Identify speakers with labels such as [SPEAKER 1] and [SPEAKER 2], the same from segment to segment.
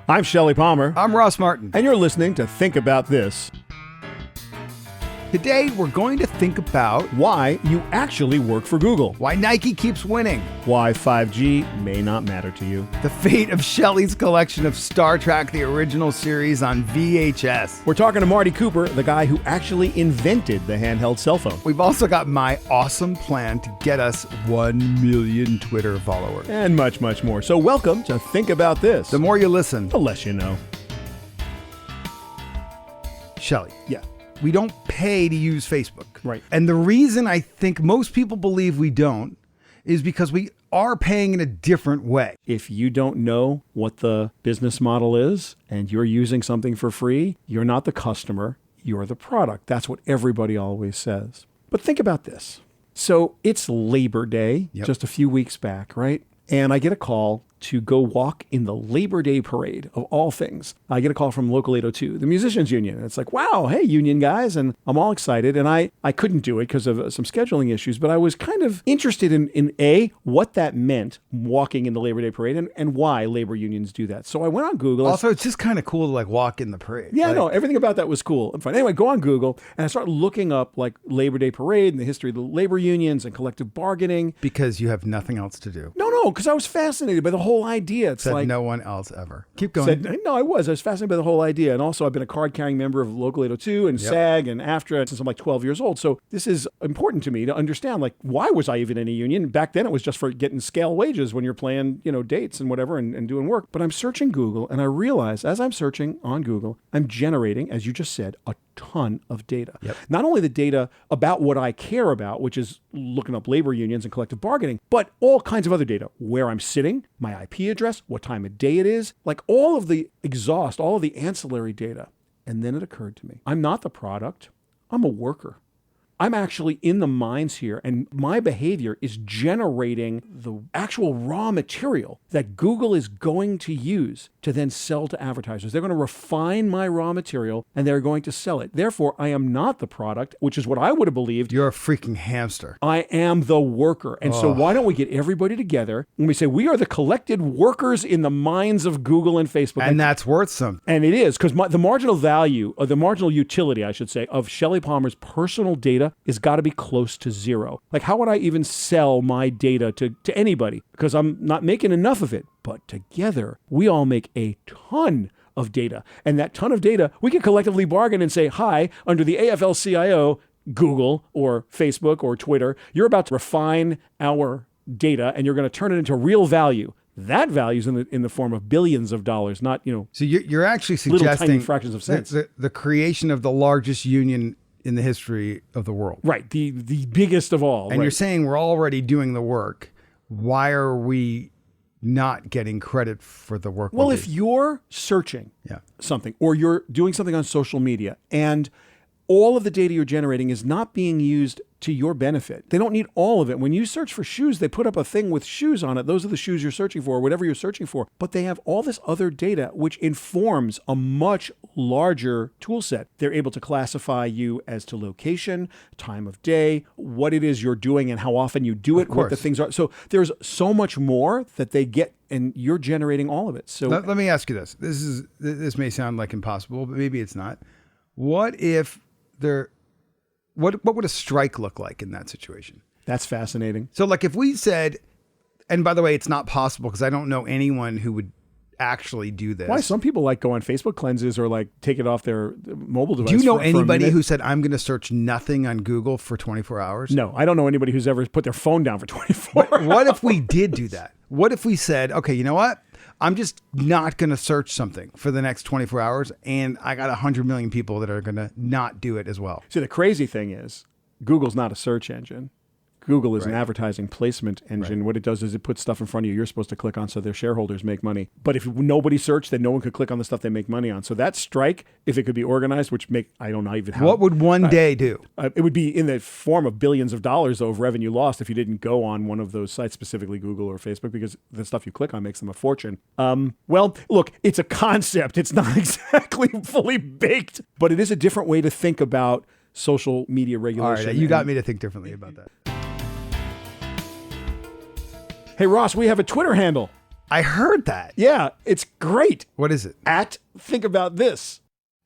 [SPEAKER 1] I'm Shelly Palmer.
[SPEAKER 2] I'm Ross Martin.
[SPEAKER 1] And you're listening to Think About This.
[SPEAKER 2] Today, we're going to think about
[SPEAKER 1] Why you actually work for Google.
[SPEAKER 2] why Nike keeps winning,
[SPEAKER 1] Why 5G may not matter to you.
[SPEAKER 2] the fate of Shelly's collection of Star Trek, the original series on VHS.
[SPEAKER 1] We're talking to Marty Cooper, the guy who actually invented the handheld cell phone.
[SPEAKER 2] We've also got my awesome plan to get us 1 million Twitter followers.
[SPEAKER 1] And much, much more. So welcome to Think About This.
[SPEAKER 2] The more you listen,
[SPEAKER 1] The less you know.
[SPEAKER 2] Shelly,
[SPEAKER 1] Yeah.
[SPEAKER 2] we don't pay to use Facebook.
[SPEAKER 1] Right.
[SPEAKER 2] And the reason I think most people believe we don't is because we are paying in a different way.
[SPEAKER 1] If you don't know what the business model is and you're using something for free, you're not the customer, you're the product. That's what everybody always says. But think about this. So it's Labor Day, just a few weeks back, right? And I get a call to go walk in the Labor Day parade of all things. I get a call from Local 802, the musicians union. And it's like, wow, hey, union guys. And I'm all excited. And I couldn't do it because of some scheduling issues, but I was kind of interested in A, what that meant walking in the Labor Day parade and why labor unions do that. So I went on Google.
[SPEAKER 2] Also, it's just kind of cool to like walk in the parade.
[SPEAKER 1] Yeah,
[SPEAKER 2] like,
[SPEAKER 1] no, everything about that was cool and fun. Anyway, go on Google and I started looking up like Labor Day parade and the history of the labor unions and collective bargaining.
[SPEAKER 2] because you have nothing else to do.
[SPEAKER 1] No, because I was fascinated by the whole idea. It's
[SPEAKER 2] Said
[SPEAKER 1] like
[SPEAKER 2] no one else ever. Keep going.
[SPEAKER 1] I was fascinated by the whole idea. And also I've been a card-carrying member of Local 802 and SAG and AFTRA since I'm like 12 years old. So this is important to me to understand, like, why was I even in a union? Back then it was just for getting scale wages when you're playing, dates and whatever and doing work. But I'm searching Google and I realize as I'm searching on Google, I'm generating, as you just said, a ton of data.
[SPEAKER 2] Yep.
[SPEAKER 1] Not only the data about what I care about, which is looking up labor unions and collective bargaining, but all kinds of other data, where I'm sitting, my IP address, what time of day it is, like all of the exhaust, all of the ancillary data. And then it occurred to me, I'm not the product, I'm a worker. I'm actually in the mines here, and my behavior is generating the actual raw material that Google is going to use to then sell to advertisers. They're going to refine my raw material, and they're going to sell it. Therefore, I am not the product, which is what I would have believed.
[SPEAKER 2] You're a freaking hamster.
[SPEAKER 1] I am the worker. And so why don't we get everybody together and we say, we are the collected workers in the minds of Google and Facebook.
[SPEAKER 2] And that's worth something.
[SPEAKER 1] And it is, because the marginal value, or the marginal utility, I should say, of Shelly Palmer's personal data is got to be close to zero. Like, how would I even sell my data to anybody? Because I'm not making enough of it. But together, we all make a ton of data. And that ton of data, we can collectively bargain and say, hi, under the AFL-CIO, Google or Facebook or Twitter, you're about to refine our data and you're going to turn it into real value. That value is in the form of billions of dollars, not,
[SPEAKER 2] So you're actually
[SPEAKER 1] little
[SPEAKER 2] suggesting
[SPEAKER 1] tiny fractions of cents.
[SPEAKER 2] the creation of the largest union in the history of the world.
[SPEAKER 1] Right, the biggest of all.
[SPEAKER 2] And
[SPEAKER 1] right.
[SPEAKER 2] you're saying we're already doing the work. Why are we not getting credit for the work?
[SPEAKER 1] Well,
[SPEAKER 2] we
[SPEAKER 1] if
[SPEAKER 2] do?
[SPEAKER 1] you're searching
[SPEAKER 2] Yeah.
[SPEAKER 1] something or you're doing something on social media and all of the data you're generating is not being used to your benefit. They don't need all of it. When you search for shoes, they put up a thing with shoes on it. Those are the shoes you're searching for, whatever you're searching for. But they have all this other data, which informs a much larger tool set. They're able to classify you as to location, time of day, what it is you're doing and how often you do it, what the things are. So there's so much more that they get, and you're generating all of it. So
[SPEAKER 2] let me ask you this. This may sound like impossible, but maybe it's not. What if what would a strike look like in that situation?
[SPEAKER 1] that's fascinating.
[SPEAKER 2] So like if we said, and by the way, it's not possible because I don't know anyone who would actually do this.
[SPEAKER 1] Why? Some people like go on Facebook cleanses or like take it off their mobile device.
[SPEAKER 2] Do you know
[SPEAKER 1] for a
[SPEAKER 2] anybody
[SPEAKER 1] minute.
[SPEAKER 2] who said, I'm going to search nothing on Google for 24 hours?
[SPEAKER 1] No, I don't know anybody who's ever put their phone down for 24 hours.
[SPEAKER 2] What if we did do that? What if we said, okay, you know what? I'm just not going to search something for the next 24 hours. And I got 100 million people that are going to not do it as well.
[SPEAKER 1] See, the crazy thing is Google's not a search engine. Google is an advertising placement engine. What it does is it puts stuff in front of you you're supposed to click on so their shareholders make money. But if nobody searched, then no one could click on the stuff they make money on. So that strike, if it could be organized, which I don't know even how.
[SPEAKER 2] What would one day do?
[SPEAKER 1] It would be in the form of billions of dollars of revenue lost if you didn't go on one of those sites, specifically Google or Facebook, because the stuff you click on makes them a fortune. Well, look, it's a concept. It's not exactly fully baked, but it is a different way to think about social media regulation.
[SPEAKER 2] All right, you got me to think differently about that.
[SPEAKER 1] Hey, Ross, we have a Twitter handle.
[SPEAKER 2] I heard that.
[SPEAKER 1] Yeah, it's great.
[SPEAKER 2] What is it?
[SPEAKER 1] At Think About This.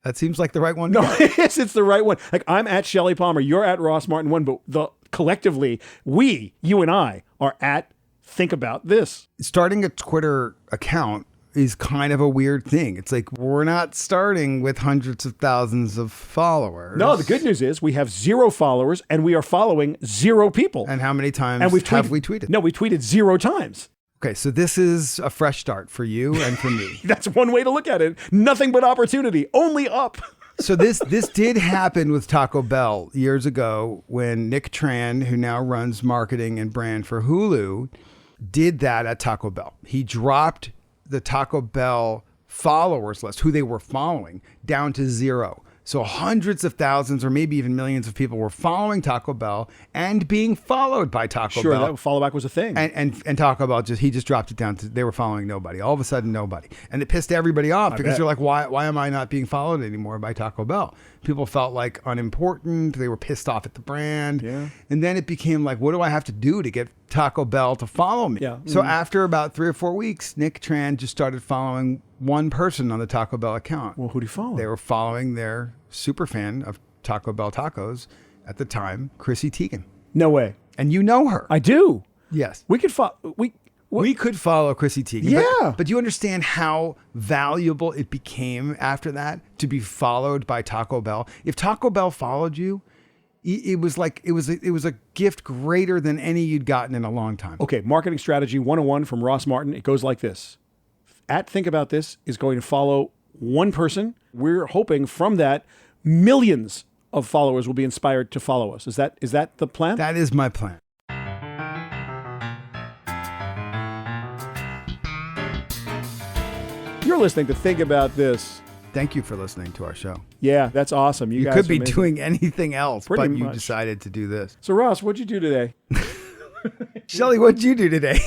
[SPEAKER 2] That seems like the right one.
[SPEAKER 1] No, it's the right one. Like I'm at Shelly Palmer, you're at Ross Martin 1, but collectively, you and I are at Think About This.
[SPEAKER 2] Starting a Twitter account is kind of a weird thing. It's like, we're not starting with hundreds of thousands of followers.
[SPEAKER 1] No, the good news is we have 0 followers and we are following 0 people.
[SPEAKER 2] And how many times
[SPEAKER 1] have we tweeted? No, we tweeted 0 times.
[SPEAKER 2] Okay, so this is a fresh start for you and for me.
[SPEAKER 1] That's one way to look at it. Nothing but opportunity, only up.
[SPEAKER 2] So this did happen with Taco Bell years ago when Nick Tran, who now runs marketing and brand for Hulu, did that at Taco Bell. He dropped the Taco Bell followers list, who they were following, down to 0. So hundreds of thousands or maybe even millions of people were following Taco Bell and being followed by Taco Bell.
[SPEAKER 1] Sure, that follow back was a thing.
[SPEAKER 2] And Taco Bell he just dropped it down to, they were following nobody. All of a sudden, nobody. And it pissed everybody off because they're like, why am I not being followed anymore by Taco Bell? People felt like unimportant. They were pissed off at the brand.
[SPEAKER 1] Yeah.
[SPEAKER 2] And then it became like, what do I have to do to get Taco Bell to follow me?
[SPEAKER 1] Yeah.
[SPEAKER 2] So after about 3 or 4 weeks, Nick Tran just started following one person on the Taco Bell account.
[SPEAKER 1] Well, who do you follow?
[SPEAKER 2] They were following their super fan of Taco Bell tacos at the time, Chrissy Teigen.
[SPEAKER 1] No way.
[SPEAKER 2] And you know her.
[SPEAKER 1] I do.
[SPEAKER 2] Yes.
[SPEAKER 1] We could follow.
[SPEAKER 2] We could follow Chrissy Teigen.
[SPEAKER 1] Yeah.
[SPEAKER 2] But you understand how valuable it became after that to be followed by Taco Bell? If Taco Bell followed you, it was a gift greater than any you'd gotten in a long time.
[SPEAKER 1] Okay, marketing strategy 101 from Ross Martin. It goes like this. At Think About This is going to follow one person. We're hoping from that millions of followers will be inspired to follow us. Is that the plan?
[SPEAKER 2] That is my plan.
[SPEAKER 1] You're listening to Think About This.
[SPEAKER 2] Thank you for listening to our show.
[SPEAKER 1] Yeah, that's awesome. You guys
[SPEAKER 2] could be
[SPEAKER 1] are amazing.
[SPEAKER 2] doing anything else,
[SPEAKER 1] Pretty
[SPEAKER 2] but you
[SPEAKER 1] much.
[SPEAKER 2] decided to do this.
[SPEAKER 1] So Ross, what'd you do today?
[SPEAKER 2] Shelly, what'd you do today?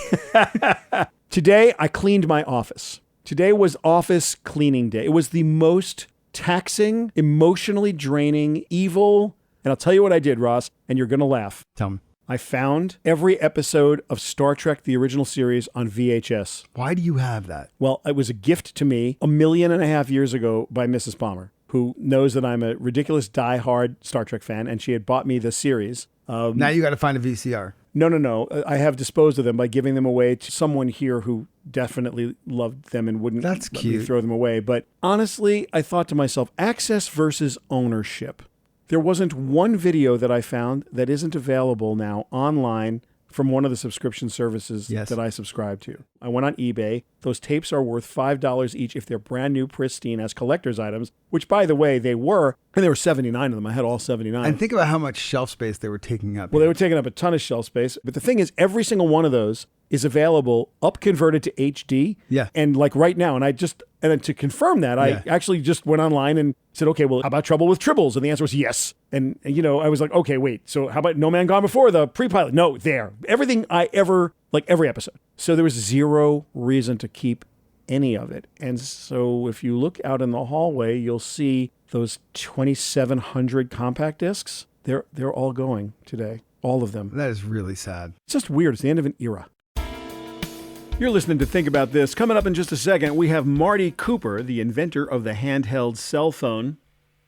[SPEAKER 1] Today, I cleaned my office. Today was office cleaning day. It was the most taxing, emotionally draining, evil. And I'll tell you what I did, Ross, and you're going to laugh.
[SPEAKER 2] Tell me.
[SPEAKER 1] I found every episode of Star Trek, the original series, on VHS.
[SPEAKER 2] Why do you have that?
[SPEAKER 1] Well, it was a gift to me 1.5 million years ago by Mrs. Palmer, who knows that I'm a ridiculous diehard Star Trek fan, and she had bought me the series.
[SPEAKER 2] Now you got to find a VCR.
[SPEAKER 1] No. I have disposed of them by giving them away to someone here who definitely loved them and wouldn't
[SPEAKER 2] That's
[SPEAKER 1] let me
[SPEAKER 2] cute.
[SPEAKER 1] throw them away. But honestly, I thought to myself, access versus ownership. There wasn't one video that I found that isn't available now online from one of the subscription services that I subscribe to. I went on eBay. Those tapes are worth $5 each if they're brand new, pristine, as collector's items, which, by the way, they were. And there were 79 of them. I had all 79.
[SPEAKER 2] And think about how much shelf space they were taking up.
[SPEAKER 1] Well, they were taking up a ton of shelf space. But the thing is, every single one of those is available up converted to HD.
[SPEAKER 2] Yeah.
[SPEAKER 1] And like right now, and then to confirm that, I actually just went online and said, okay, well, how about Trouble with Tribbles? And the answer was yes. And, I was like, okay, wait, so how about No Man Gone Before, the pre-pilot? No, there. Everything I ever, like every episode. So there was zero reason to keep any of it. And so if you look out in the hallway, you'll see those 2,700 compact discs. They're all going today. All of them.
[SPEAKER 2] That is really sad.
[SPEAKER 1] It's just weird. It's the end of an era. You're listening to Think About This. Coming up in just a second, we have Marty Cooper, the inventor of the handheld cell phone.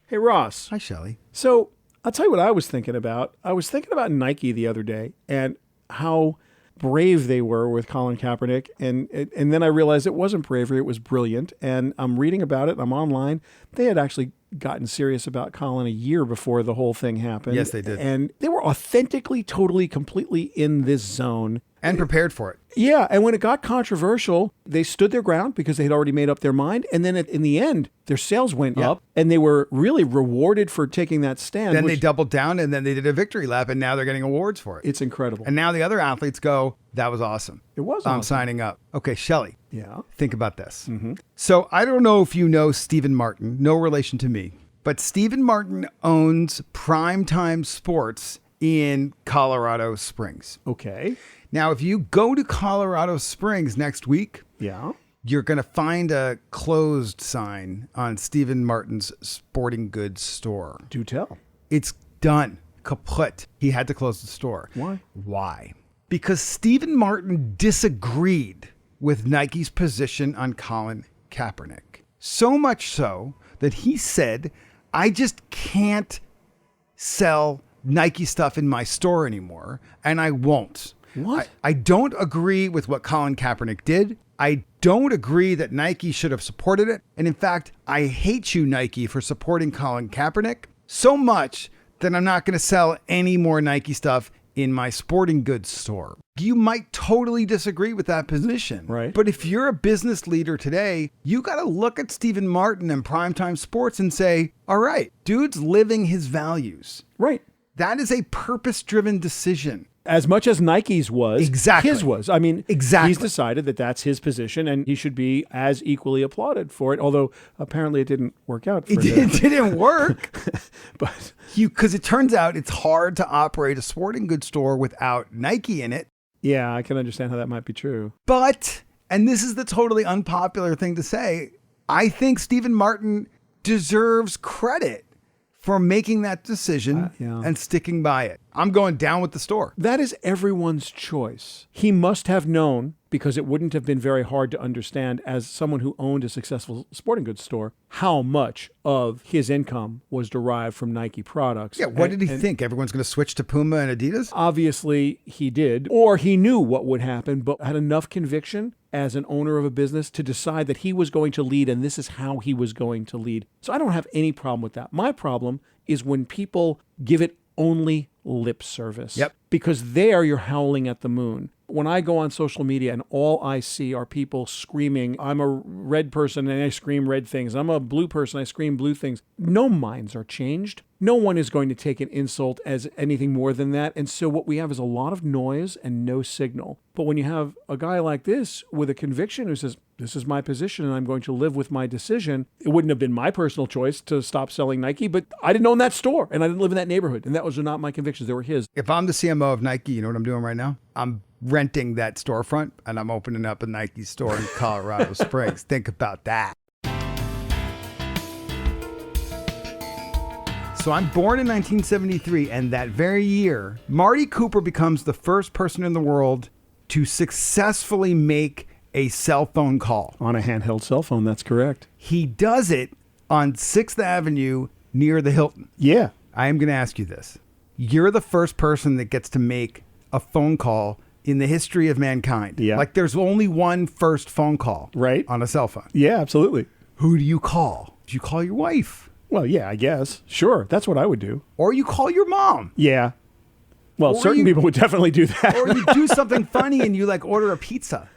[SPEAKER 1] Hey, Ross.
[SPEAKER 2] Hi, Shelly.
[SPEAKER 1] So I'll tell you what I was thinking about. I was thinking about Nike the other day and how brave they were with Colin Kaepernick. And then I realized it wasn't bravery. It was brilliant. And I'm reading about it. I'm online. They had actually gotten serious about Colin a year before the whole thing happened.
[SPEAKER 2] Yes, they did.
[SPEAKER 1] And they were authentically, totally, completely in this zone.
[SPEAKER 2] And prepared for it.
[SPEAKER 1] Yeah, and when it got controversial, they stood their ground because they had already made up their mind. And then in the end, their sales went up, and they were really rewarded for taking that stand.
[SPEAKER 2] Then they doubled down, and then they did a victory lap, and now they're getting awards for it.
[SPEAKER 1] It's incredible.
[SPEAKER 2] And now the other athletes go, that was awesome.
[SPEAKER 1] It was
[SPEAKER 2] I'm
[SPEAKER 1] awesome.
[SPEAKER 2] signing up. Okay, Shelly.
[SPEAKER 1] Yeah.
[SPEAKER 2] Think about this.
[SPEAKER 1] Mm-hmm.
[SPEAKER 2] So I don't know if you know Stephen Martin, no relation to me, but Stephen Martin owns Primetime Sports in Colorado Springs.
[SPEAKER 1] Okay.
[SPEAKER 2] Now, if you go to Colorado Springs next week, you're going to find a closed sign on Stephen Martin's sporting goods store.
[SPEAKER 1] Do tell.
[SPEAKER 2] It's done. Kaput. He had to close the store.
[SPEAKER 1] Why?
[SPEAKER 2] Because Stephen Martin disagreed with Nike's position on Colin Kaepernick. So much so that he said, I just can't sell Nike stuff in my store anymore, and I won't.
[SPEAKER 1] What?
[SPEAKER 2] I don't agree with what Colin Kaepernick did. I don't agree that Nike should have supported it. And in fact, I hate you, Nike, for supporting Colin Kaepernick so much that I'm not going to sell any more Nike stuff in my sporting goods store. You might totally disagree with that position.
[SPEAKER 1] Right.
[SPEAKER 2] But if you're a business leader today, you got to look at Stephen Martin and Primetime Sports and say, all right, dude's living his values.
[SPEAKER 1] Right.
[SPEAKER 2] That is a purpose-driven decision.
[SPEAKER 1] As much as Nike's was,
[SPEAKER 2] Exactly.
[SPEAKER 1] his was. I mean,
[SPEAKER 2] Exactly.
[SPEAKER 1] he's decided that that's his position, and he should be as equally applauded for it, although apparently it didn't work out for him.
[SPEAKER 2] It didn't work.
[SPEAKER 1] But
[SPEAKER 2] Because it turns out it's hard to operate a sporting goods store without Nike in it.
[SPEAKER 1] yeah, I can understand how that might be true.
[SPEAKER 2] But, and this is the totally unpopular thing to say, I think Stephen Martin deserves credit for making that decision
[SPEAKER 1] Yeah.
[SPEAKER 2] and sticking by it. I'm going down with the store.
[SPEAKER 1] That is everyone's choice. He must have known, because it wouldn't have been very hard to understand as someone who owned a successful sporting goods store, how much of his income was derived from Nike products.
[SPEAKER 2] Yeah, what did he think? Everyone's going to switch to Puma and Adidas?
[SPEAKER 1] Obviously, he did, or he knew what would happen, but had enough conviction as an owner of a business to decide that he was going to lead, and this is how he was going to lead. So I don't have any problem with that. My problem is when people give it only lip service.
[SPEAKER 2] Yep.
[SPEAKER 1] Because there you're howling at the moon. When I go on social media and all I see are people screaming, I'm a red person and I scream red things. I'm a blue person, I scream blue things. No minds are changed. No one is going to take an insult as anything more than that. And so what we have is a lot of noise and no signal. But when you have a guy like this with a conviction who says, this is my position and I'm going to live with my decision, it wouldn't have been my personal choice to stop selling Nike, but I didn't own that store and I didn't live in that neighborhood. And that was not my convictions. They were his.
[SPEAKER 2] If I'm the CMO of Nike, you know what I'm doing right now? I'm renting that storefront and I'm opening up a Nike store in Colorado Springs. Think about that. So I'm born in 1973, and that very year, Marty Cooper becomes the first person in the world to successfully make a cell phone call.
[SPEAKER 1] On a handheld cell phone, that's correct.
[SPEAKER 2] He does it on 6th Avenue near the Hilton.
[SPEAKER 1] Yeah.
[SPEAKER 2] I am going to ask you this. You're the first person that gets to make a phone call in the history of mankind.
[SPEAKER 1] Yeah.
[SPEAKER 2] Like there's only one first phone call
[SPEAKER 1] Right.
[SPEAKER 2] on a cell phone.
[SPEAKER 1] Yeah, absolutely.
[SPEAKER 2] Who do you call? Do you call your wife?
[SPEAKER 1] Well, yeah, I guess. Sure. That's what I would do.
[SPEAKER 2] Or you call your mom?
[SPEAKER 1] Yeah. Well,
[SPEAKER 2] Or
[SPEAKER 1] certain
[SPEAKER 2] you-
[SPEAKER 1] people would definitely do that.
[SPEAKER 2] Or you do something funny and you like order a pizza?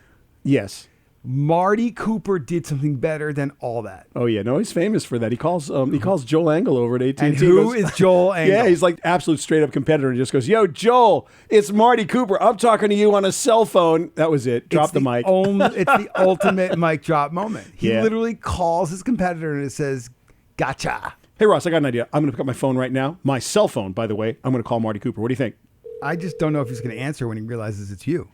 [SPEAKER 1] Yes.
[SPEAKER 2] Marty Cooper did something better than all that.
[SPEAKER 1] Oh yeah, no, he's famous for that. He calls Joel Engel over at AT&T.
[SPEAKER 2] And who is Joel Engel?
[SPEAKER 1] Yeah, he's like absolute straight up competitor. He just goes, "Yo, Joel, it's Marty Cooper. I'm talking to you on a cell phone." That was it. Drop the mic.
[SPEAKER 2] It's the ultimate mic drop moment. He
[SPEAKER 1] Yeah.
[SPEAKER 2] literally calls his competitor and it says, "Gotcha."
[SPEAKER 1] Hey Ross, I got an idea. I'm going to pick up my phone right now. My cell phone, by the way. I'm going to call Marty Cooper. What do you think?
[SPEAKER 2] I just don't know if he's going to answer when he realizes it's you.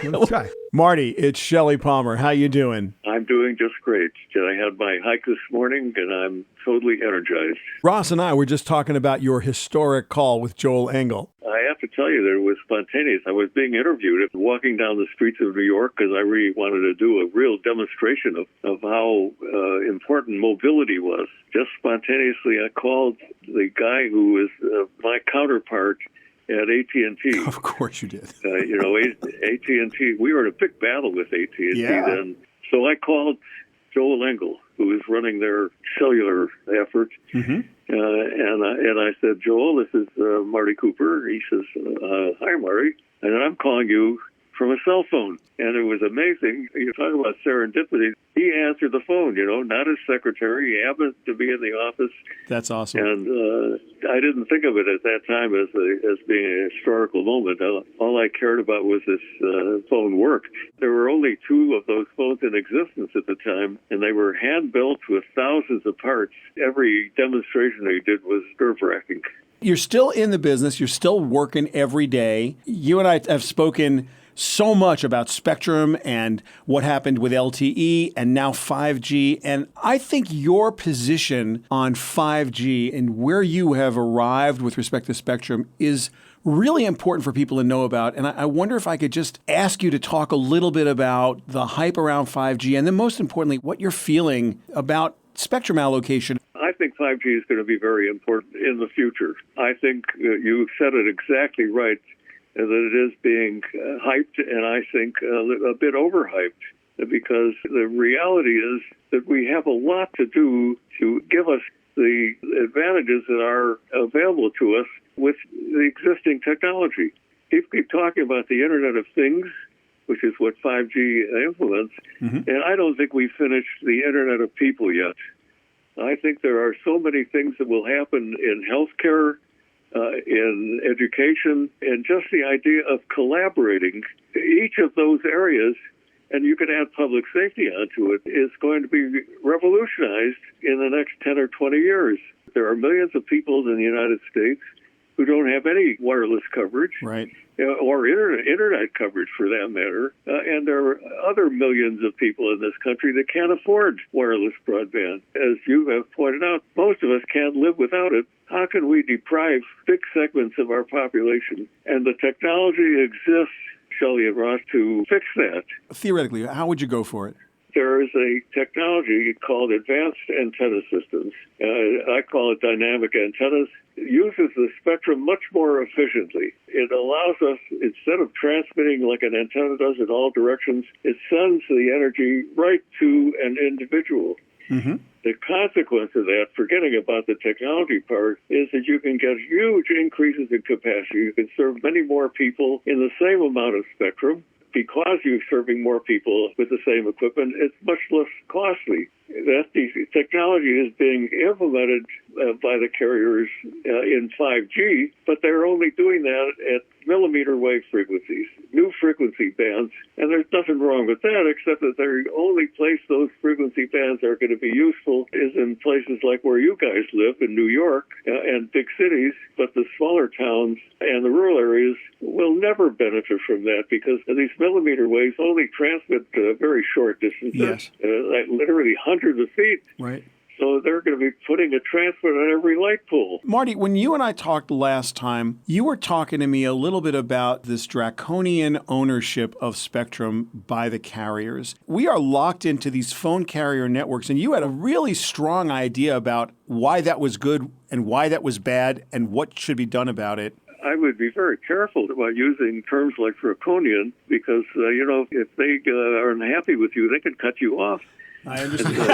[SPEAKER 2] Let's try.
[SPEAKER 1] Marty, it's Shelly Palmer. How you doing?
[SPEAKER 3] I'm doing just great. I had my hike this morning, and I'm totally energized.
[SPEAKER 1] Ross and I were just talking about your historic call with Joel Engel.
[SPEAKER 3] I have to tell you that it was spontaneous. I was being interviewed, walking down the streets of New York, because I really wanted to do a real demonstration of how important mobility was. Just spontaneously, I called the guy who was my counterpart at AT&T.
[SPEAKER 1] Of course you did.
[SPEAKER 3] AT&T, we were in a big battle with AT&T
[SPEAKER 1] Yeah.
[SPEAKER 3] then. So I called Joel Engel, who is running their cellular effort.
[SPEAKER 1] Mm-hmm.
[SPEAKER 3] And I said, Joel, this is Marty Cooper. He says, hi, Marty. And I'm calling you from a cell phone. And it was amazing. You talk about serendipity. He answered the phone, not his secretary. He happened to be in the office.
[SPEAKER 1] That's awesome.
[SPEAKER 3] And I didn't think of it at that time as being a historical moment. All I cared about was this phone work. There were only 2 of those phones in existence at the time, and they were hand-built with thousands of parts. Every demonstration they did was nerve-wracking.
[SPEAKER 1] You're still in the business. You're still working every day. You and I have spoken so much about Spectrum and what happened with LTE and now 5G. And I think your position on 5G and where you have arrived with respect to Spectrum is really important for people to know about. And I wonder if I could just ask you to talk a little bit about the hype around 5G, and then most importantly, what you're feeling about spectrum allocation.
[SPEAKER 3] I think 5G is going to be very important in the future. I think you said it exactly right, that it is being hyped, and I think a bit overhyped, because the reality is that we have a lot to do to give us the advantages that are available to us with the existing technology. People keep talking about the Internet of Things, which is what 5G implements, and I don't think we've finished the Internet of People yet. I think there are so many things that will happen in healthcare, in education, and just the idea of collaborating. Each of those areas, and you could add public safety onto it, is going to be revolutionized in the next 10 or 20 years. There are millions of people in the United States who don't have any wireless coverage,
[SPEAKER 1] right,
[SPEAKER 3] or internet coverage for that matter, and there are other millions of people in this country that can't afford wireless broadband. As you have pointed out, most of us can't live without it. How can we deprive big segments of our population? And the technology exists, Shelly and Ross, to fix that.
[SPEAKER 1] Theoretically, how would you go for it?
[SPEAKER 3] There is a technology called advanced antenna systems. I call it dynamic antennas. It uses the spectrum much more efficiently. It allows us, instead of transmitting like an antenna does in all directions, it sends the energy right to an individual. The consequence of that, forgetting about the technology part, is that you can get huge increases in capacity. You can serve many more people in the same amount of spectrum. Because you're serving more people with the same equipment, it's much less costly. That the technology is being implemented by the carriers in 5G, but they're only doing that at millimeter wave frequencies, new frequency bands, and there's nothing wrong with that, except that the only place those frequency bands are going to be useful is in places like where you guys live in New York and big cities, but the smaller towns and the rural areas will never benefit from that because these millimeter waves only transmit very short distances, like literally hundreds of feet.
[SPEAKER 1] Right.
[SPEAKER 3] So they're going to be putting a transmitter on every light pole.
[SPEAKER 1] Marty, when you and I talked last time, you were talking to me a little bit about this draconian ownership of spectrum by the carriers. We are locked into these phone carrier networks, and you had a really strong idea about why that was good and why that was bad and what should be done about it.
[SPEAKER 3] I would be very careful about using terms like draconian because, if they are unhappy with you, they can cut you off.
[SPEAKER 1] I understand.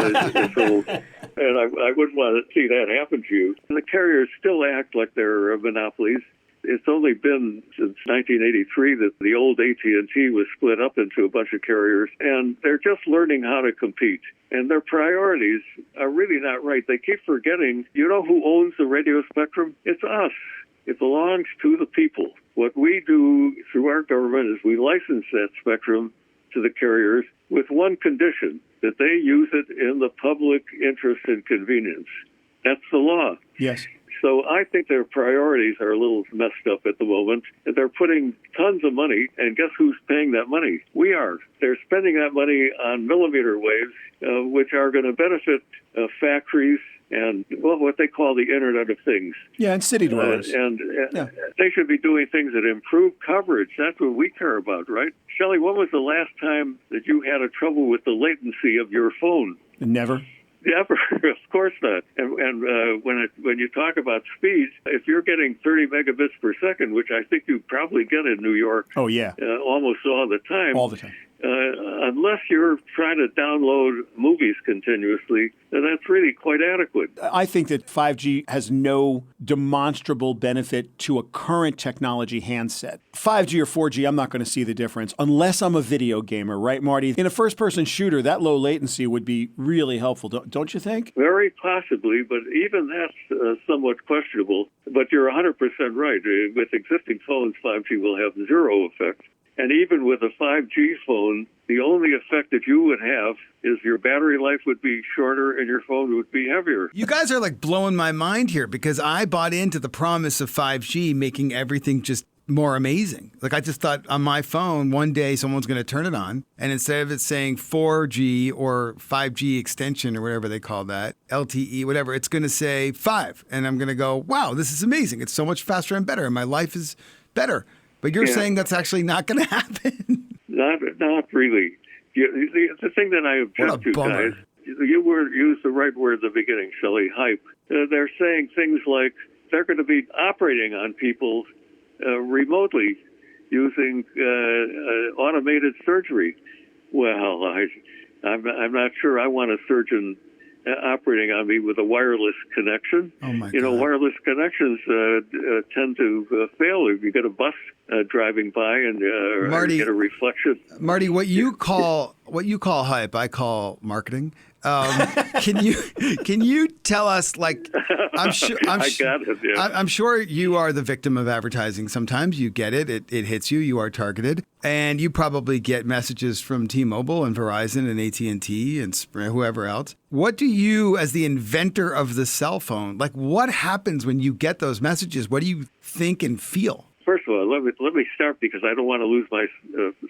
[SPEAKER 3] And I wouldn't want to see that happen to you. And the carriers still act like they're monopolies. It's only been since 1983 that the old AT&T was split up into a bunch of carriers, and they're just learning how to compete. And their priorities are really not right. They keep forgetting, you know who owns the radio spectrum? It's us. It belongs to the people. What we do through our government is we license that spectrum to the carriers with one condition, that they use it in the public interest and convenience. That's the law.
[SPEAKER 1] Yes.
[SPEAKER 3] So I think their priorities are a little messed up at the moment. They're putting tons of money, and guess who's paying that money? We are. They're spending that money on millimeter waves, which are going to benefit factories and what they call the Internet of Things.
[SPEAKER 1] Yeah, and city dwellers.
[SPEAKER 3] They should be doing things that improve coverage. That's what we care about, right? Shelley, when was the last time that you had a trouble with the latency of your phone?
[SPEAKER 1] Never.
[SPEAKER 3] Never, of course not. And when you talk about speed, if you're getting 30 megabits per second, which I think you probably get in New York,
[SPEAKER 1] oh yeah,
[SPEAKER 3] almost all the time.
[SPEAKER 1] All the time.
[SPEAKER 3] Unless you're trying to download movies continuously, then that's really quite adequate.
[SPEAKER 1] I think that 5G has no demonstrable benefit to a current technology handset. 5G or 4G, I'm not going to see the difference unless I'm a video gamer, right, Marty? In a first-person shooter, that low latency would be really helpful, don't you think?
[SPEAKER 3] Very possibly, but even that's somewhat questionable. But you're 100% right. With existing phones, 5G will have zero effect. And even with a 5G phone, the only effect that you would have is your battery life would be shorter and your phone would be heavier.
[SPEAKER 2] You guys are like blowing my mind here because I bought into the promise of 5G making everything just more amazing. Like I just thought on my phone, one day someone's going to turn it on, and instead of it saying 4G or 5G extension or whatever they call that, LTE, whatever, it's going to say 5. And I'm going to go, wow, this is amazing. It's so much faster and better, and my life is better. But you're saying that's actually not going to happen.
[SPEAKER 3] Not really. The thing that I object to, guys, you used the right word at the beginning, Shelly, hype. They're saying things like they're going to be operating on people remotely using automated surgery. Well, I'm not sure I want a surgeon operating on me with a wireless connection.
[SPEAKER 2] Oh my God.
[SPEAKER 3] Wireless connections tend to fail if you get a bus driving by and
[SPEAKER 2] Marty,
[SPEAKER 3] get a reflection.
[SPEAKER 2] Marty, what you call hype, I call marketing. Can you tell us, like, I'm sure you are the victim of advertising. Sometimes you get it. It hits you. You are targeted. And you probably get messages from T-Mobile and Verizon and AT&T and Sprint, whoever else. What do you, as the inventor of the cell phone, like, what happens when you get those messages? What do you think and feel?
[SPEAKER 3] First of all, let me start because I don't want to lose my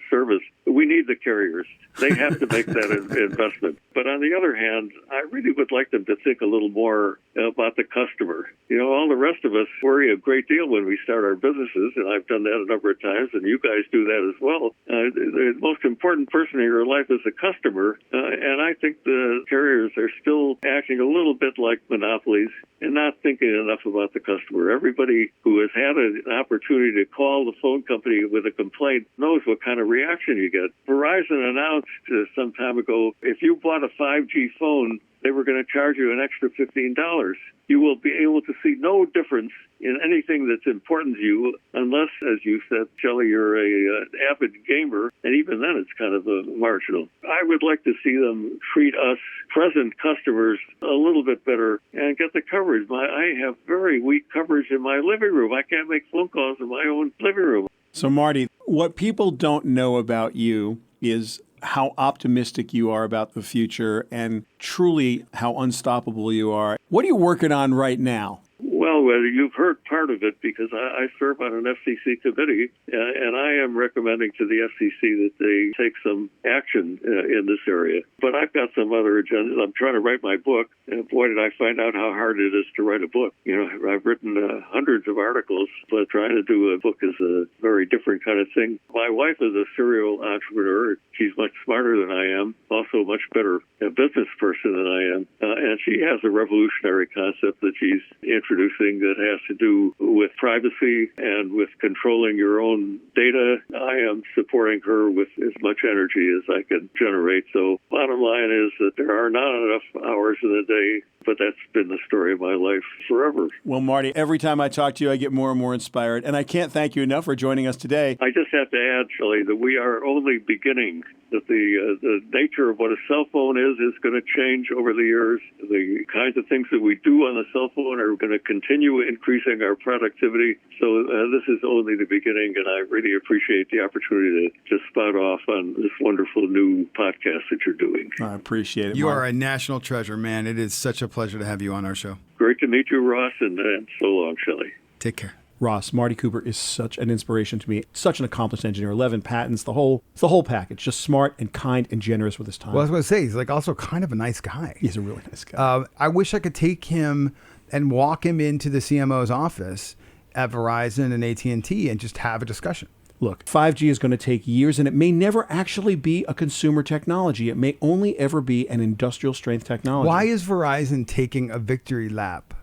[SPEAKER 3] service. We need the carriers. They have to make that investment. But on the other hand, I really would like them to think a little more about the customer. You know, all the rest of us worry a great deal when we start our businesses, and I've done that a number of times, and you guys do that as well. The most important person in your life is the customer, and I think the carriers are still acting a little bit like monopolies and not thinking enough about the customer. Everybody who has had an opportunity to call the phone company with a complaint knows what kind of reaction you get. Verizon announced some time ago, if you bought a 5G phone, they were going to charge you an extra $15. You will be able to see no difference in anything that's important to you unless, as you said, Shelly, you're an avid gamer, and even then it's kind of marginal. I would like to see them treat us present customers a little bit better and get the coverage. I have very weak coverage in my living room. I can't make phone calls in my own living room.
[SPEAKER 1] So, Marty, what people don't know about you is how optimistic you are about the future and truly how unstoppable you are. What are you working on right now?
[SPEAKER 3] Well, you've heard part of it because I serve on an FCC committee, and I am recommending to the FCC that they take some action in this area. But I've got some other agendas. I'm trying to write my book, and boy, did I find out how hard it is to write a book. You know, I've written hundreds of articles, but trying to do a book is a very different kind of thing. My wife is a serial entrepreneur. She's much smarter than I am, also a much better business person than I am, and she has a revolutionary concept that she's introducing that has to do with privacy and with controlling your own data. I am supporting her with as much energy as I can generate. So bottom line is that there are not enough hours in the day, but that's been the story of my life forever.
[SPEAKER 1] Well, Marty, every time I talk to you, I get more and more inspired, and I can't thank you enough for joining us today.
[SPEAKER 3] I just have to add, Shelly, that we are only beginning, that the nature of what a cell phone is going to change over the years. The kinds of things that we do on the cell phone are going to continue increasing our productivity. So this is only the beginning, and I really appreciate the opportunity to spout off on this wonderful new podcast that you're doing.
[SPEAKER 1] I appreciate it,
[SPEAKER 2] You
[SPEAKER 1] Marty.
[SPEAKER 2] are a national treasure, man. It is such a pleasure to have you on our show.
[SPEAKER 3] Great to meet you, Ross, and so long, Shelly.
[SPEAKER 2] Take care.
[SPEAKER 1] Ross, Marty Cooper is such an inspiration to me, such an accomplished engineer, 11 patents, the whole package, just smart and kind and generous with his time.
[SPEAKER 2] Well, I was going to say, he's like also kind of a nice guy.
[SPEAKER 1] He's a really nice guy.
[SPEAKER 2] I wish I could take him and walk him into the CMO's office at Verizon and AT&T and just have a discussion.
[SPEAKER 1] Look, 5G is going to take years, and it may never actually be a consumer technology. It may only ever be an industrial strength technology.
[SPEAKER 2] Why is Verizon taking a victory lap?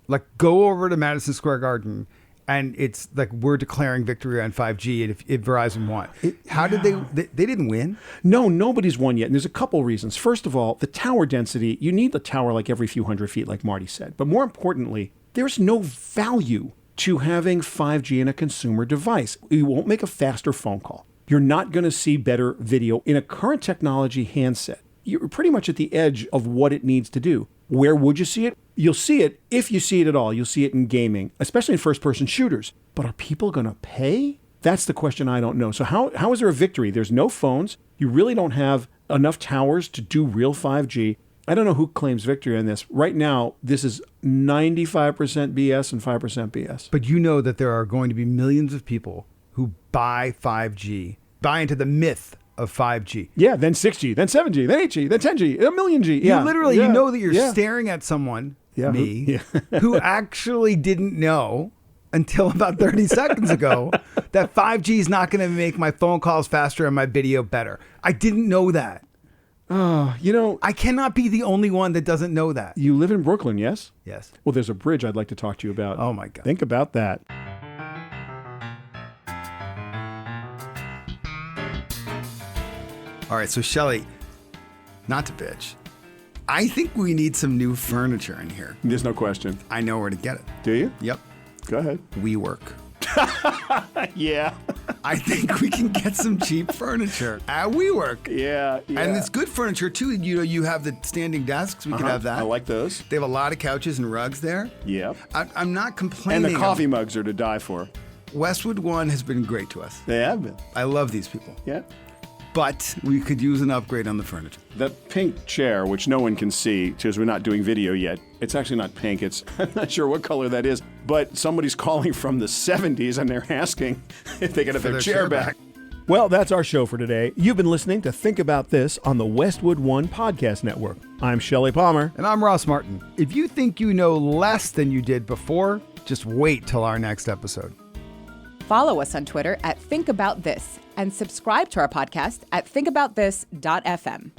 [SPEAKER 2] Like, go over to Madison Square Garden, and it's like we're declaring victory on 5G, and if Verizon won. How did they didn't win?
[SPEAKER 1] No, nobody's won yet. And there's a couple reasons. First of all, the tower density, you need the tower like every few hundred feet, like Marty said. But more importantly, there's no value to having 5G in a consumer device. You won't make a faster phone call. You're not going to see better video in a current technology handset. You're pretty much at the edge of what it needs to do. Where would you see it? You'll see it, if you see it at all, you'll see it in gaming, especially in first-person shooters. But are people going to pay? That's the question I don't know. So how is there a victory? There's no phones. You really don't have enough towers to do real 5G. I don't know who claims victory on this. Right now, this is 95% BS and 5% BS.
[SPEAKER 2] But you know that there are going to be millions of people who buy 5G, buy into the myth of 5G.
[SPEAKER 1] Yeah, then 6G, then 7G, then 8G, then 10G, a million G. Yeah.
[SPEAKER 2] You literally, you know that you're
[SPEAKER 1] yeah.
[SPEAKER 2] staring at someone,
[SPEAKER 1] Yeah,
[SPEAKER 2] me, who actually didn't know until about 30 seconds ago that 5G is not going to make my phone calls faster and my video better. I didn't know that.
[SPEAKER 1] Oh,
[SPEAKER 2] I cannot be the only one that doesn't know that.
[SPEAKER 1] you live in Brooklyn, yes?
[SPEAKER 2] Yes.
[SPEAKER 1] Well, there's a bridge I'd like to talk to you about.
[SPEAKER 2] Oh, my God.
[SPEAKER 1] Think about that.
[SPEAKER 2] All right, so Shelly, not to bitch, I think we need some new furniture in here.
[SPEAKER 1] There's no question.
[SPEAKER 2] I know where to get it.
[SPEAKER 1] Do you?
[SPEAKER 2] Yep.
[SPEAKER 1] Go ahead.
[SPEAKER 2] WeWork.
[SPEAKER 1] Yeah.
[SPEAKER 2] I think we can get some cheap furniture at WeWork.
[SPEAKER 1] Yeah.
[SPEAKER 2] And it's good furniture too. You have the standing desks. We can have that.
[SPEAKER 1] I like those.
[SPEAKER 2] They have a lot of couches and rugs there.
[SPEAKER 1] Yeah.
[SPEAKER 2] I'm not complaining.
[SPEAKER 1] And the coffee mugs are to die for.
[SPEAKER 2] Westwood One has been great to us.
[SPEAKER 1] They have been.
[SPEAKER 2] I love these people.
[SPEAKER 1] Yeah.
[SPEAKER 2] But we could use an upgrade on the furniture.
[SPEAKER 1] That pink chair, which no one can see because we're not doing video yet, it's actually not pink. I'm not sure what color that is, but somebody's calling from the 70s and they're asking if they can have their chair back. Well, that's our show for today. You've been listening to Think About This on the Westwood One Podcast Network. I'm Shelly Palmer.
[SPEAKER 2] And I'm Ross Martin. If you think you know less than you did before, just wait till our next episode.
[SPEAKER 4] Follow us on Twitter at ThinkAboutThis and subscribe to our podcast at thinkabouthis.fm.